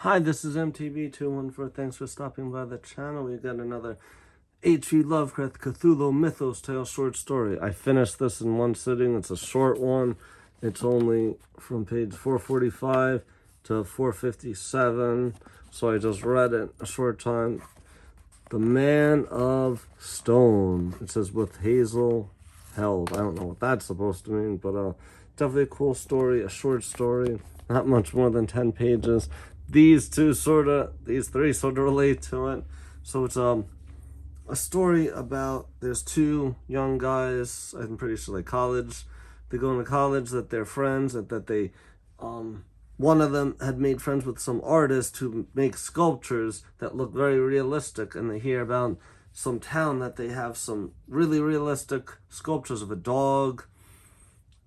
Hi, this is MTV214. Thanks for stopping by the channel. We got another H.P. Lovecraft Cthulhu Mythos Tale short story. I finished this in one sitting. It's a short one. It's only from page 445 to 457. So I just read it a short time. The Man of Stone. It says with Hazel held. I don't know what that's supposed to mean, but definitely a cool story, a short story. Not much more than 10 pages. These three sort of relate to it. So it's a story about, there's two young guys, I'm pretty sure they go into college, that they're friends, and that they one of them had made friends with some artist who make sculptures that look very realistic, and they hear about some town that they have some really realistic sculptures of a dog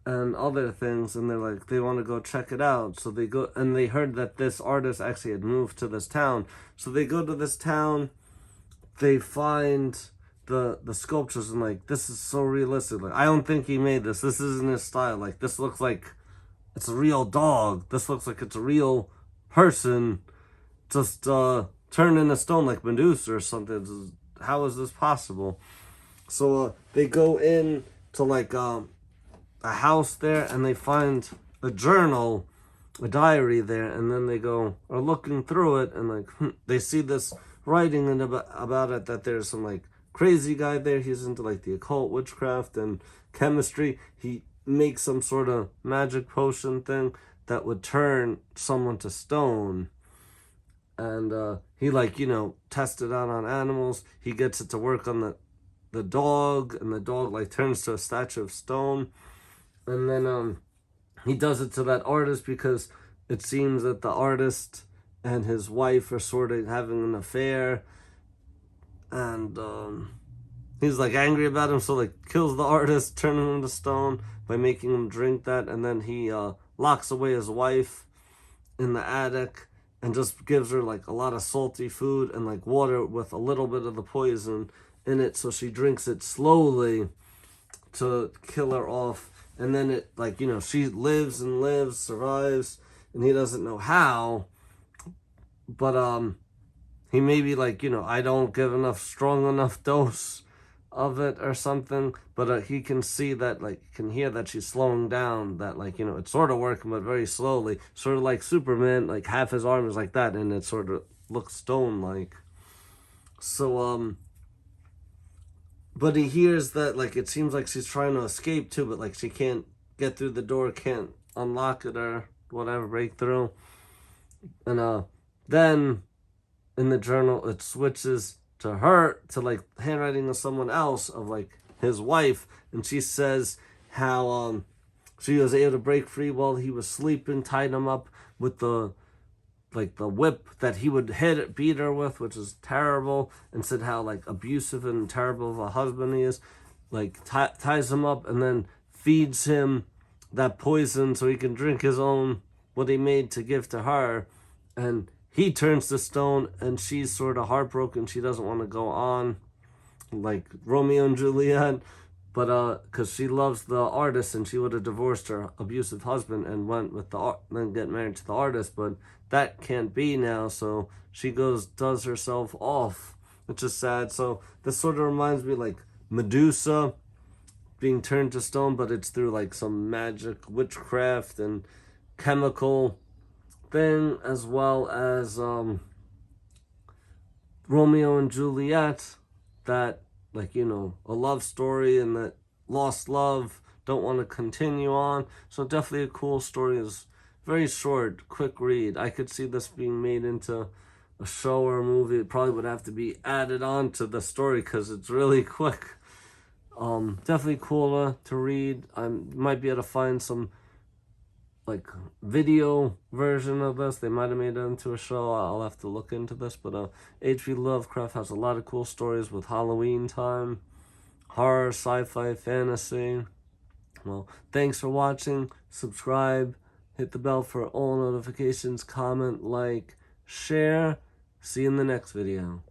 and other things, and they're like, they want to go check it out. So they go, and they heard that this artist actually had moved to this town. So they go to this town, they find the sculptures, and like, this is so realistic. Like, I don't think he made this. This isn't his style. Like, this looks like it's a real dog. This looks like it's a real person just turned into stone, like Medusa or something. How is this possible? So they go in to like a house there, and they find a journal, a diary there, and then they are looking through it, and like they see this writing and about it, that there's some like crazy guy there. He's into like the occult, witchcraft, and chemistry. He makes some sort of magic potion thing that would turn someone to stone, and he tests it out on animals. He gets it to work on the dog, and the dog like turns to a statue of stone. And then he does it to that artist because it seems that the artist and his wife are sort of having an affair, and he's like angry about him, so like kills the artist, turning him to stone by making him drink that. And then he locks away his wife in the attic and just gives her like a lot of salty food and like water with a little bit of the poison in it, so she drinks it slowly to kill her off. And then it, she lives and lives, survives, and he doesn't know how. But he maybe I don't give strong enough dose of it or something. But he can see that, can hear that she's slowing down. That it's sort of working, but very slowly. Sort of like Superman, like half his arm is like that, and it sort of looks stone-like. So but he hears that, it seems like she's trying to escape too, but, she can't get through the door, can't unlock it or whatever, break through. And, then, in the journal, it switches to her, to, handwriting of someone else, of, his wife, and she says how, she was able to break free while he was sleeping, tied him up with the whip that he would beat her with, which is terrible, and said how abusive and terrible of a husband he is. Ties him up and then feeds him that poison so he can drink his own, what he made to give to her. And he turns to stone, and she's sort of heartbroken. She doesn't want to go on like Romeo and Juliet, but because she loves the artist, and she would have divorced her abusive husband and went with then get married to the artist, but that can't be now. So she does herself off, which is sad. So this sort of reminds me Medusa being turned to stone, but it's through some magic, witchcraft, and chemical thing, as well as Romeo and Juliet, that a love story, and that lost love, don't want to continue on. So definitely a cool story. Is very short, quick read. I could see this being made into a show or a movie. It probably would have to be added on to the story because it's really quick. Definitely cool to read. I might be able to find some video version of this. They might have made it into a show. I'll have to look into this. But H.P. Lovecraft has a lot of cool stories with Halloween time, horror, sci-fi, fantasy. Well, thanks for watching. Subscribe, hit the bell for all notifications, comment, share. See you in the next video.